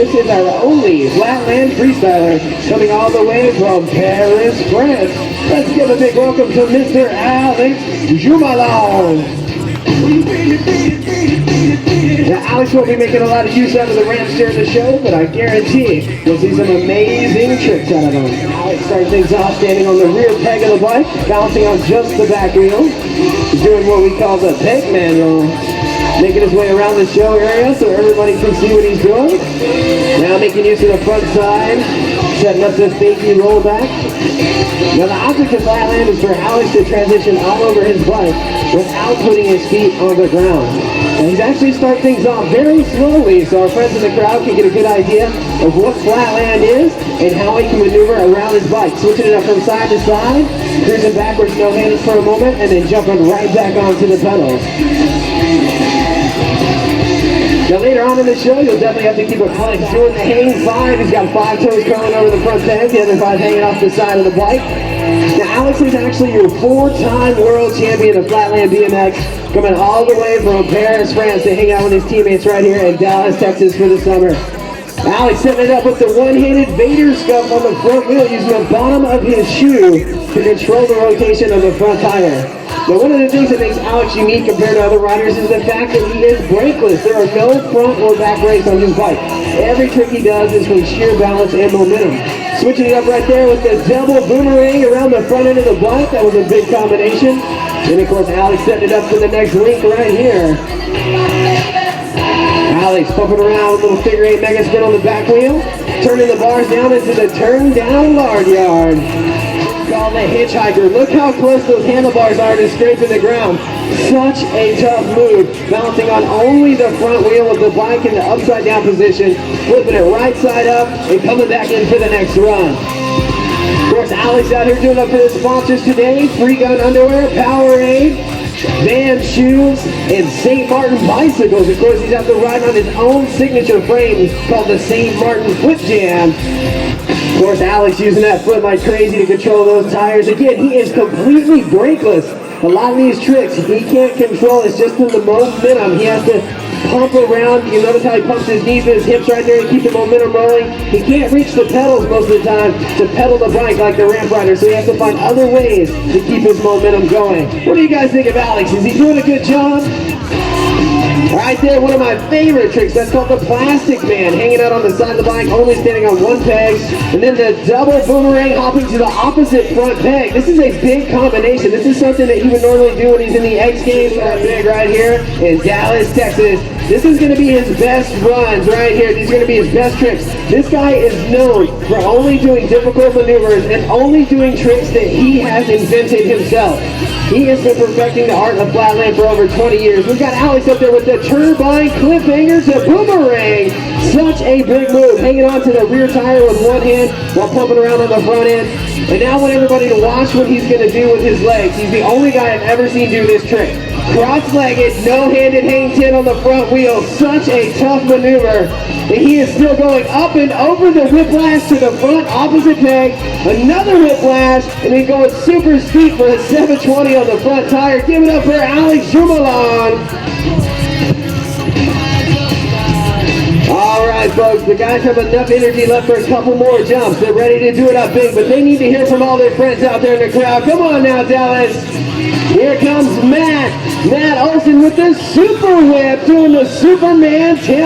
This is our only flatland freestyler coming all the way from Paris, France. Let's give a big welcome to Mr. Alex Jumalon. Now, Alex won't be making a lot of use out of the ramps during the show, but I guarantee you'll see some amazing tricks out of him. Alex starts things off standing on the rear peg of the bike, balancing on just the back wheel. He's doing what we call the peg man roll, making his way around the show area so everybody can see what he's doing. Now making use of the front side, setting up the fakie rollback. Now the object of flatland is for Alex to transition all over his bike without putting his feet on the ground. And he's actually starting things off very slowly so our friends in the crowd can get a good idea of what flatland is and how he can maneuver around his bike. Switching it up from side to side, cruising backwards, no hands for a moment, and then jumping right back onto the pedals. Now later on in the show, you'll definitely have to keep Alex doing the hang 5. He's got 5 toes curling over the front peg, the other 5 hanging off the side of the bike. Now Alex is actually your 4-time world champion of flatland BMX, coming all the way from Paris, France to hang out with his teammates right here in Dallas, Texas for the summer. Alex setting it up with the one-handed Vader scuff on the front wheel using the bottom of his shoe to control the rotation of the front tire. Now one of the things that makes Alex unique compared to other riders is the fact that he is brakeless. There are no front or back brakes on his bike. Every trick he does is from sheer balance and momentum. Switching it up right there with the double boomerang around the front end of the bike. That was a big combination. And of course Alex setting it up for the next link right here. Alex pumping around with a little figure 8 mega spin on the back wheel, turning the bars down into the turn down lard yard. Called the hitchhiker. Look how close those handlebars are to scraping the ground. Such a tough move. Balancing on only the front wheel of the bike in the upside down position, flipping it right side up and coming back in for the next run. Of course, Alex out here doing up for the sponsors today. Free Gun Underwear, Powerade, Vans shoes, and St. Martin bicycles. Of course, he's out there riding on his own signature frame called the St. Martin Foot Jam. Of course, Alex using that foot like crazy to control those tires. Again, he is completely brakeless. A lot of these tricks he can't control. It's just in the momentum. He has to pump around. You notice how he pumps his knees and his hips right there to keep the momentum rolling. He can't reach the pedals most of the time to pedal the bike like the ramp rider, so he has to find other ways to keep his momentum going. What do you guys think of Alex? Is he doing a good job? Right there, one of my favorite tricks. That's called the plastic man, hanging out on the side of the bike, only standing on one peg. And then the double boomerang hopping to the opposite front peg. This is a big combination. This is something that he would normally do when he's in the X Games big right here in Dallas, Texas. This is going to be his best runs right here. These are going to be his best tricks. This guy is known for only doing difficult maneuvers and only doing tricks that he has invented himself. He has been perfecting the art of flatland for over 20 years. We've got Alex up there with the turbine cliffhanger to boomerang. Such a big move, hanging on to the rear tire with one hand while pumping around on the front end. And now I want everybody to watch what he's going to do with his legs. He's the only guy I've ever seen do this trick. Cross-legged, no-handed hang 10 on the front wheel. Such a tough maneuver. And he is still going up and over the whiplash to the front opposite peg. Another whiplash, and then going super steep for a 720 on the front tire. Give it up for Alex Jumalon. All right, folks, the guys have enough energy left for a couple more jumps. They're ready to do it up big, but they need to hear from all their friends out there in the crowd. Come on now, Dallas. Here comes Matt Olson with the super whip, doing the Superman tail.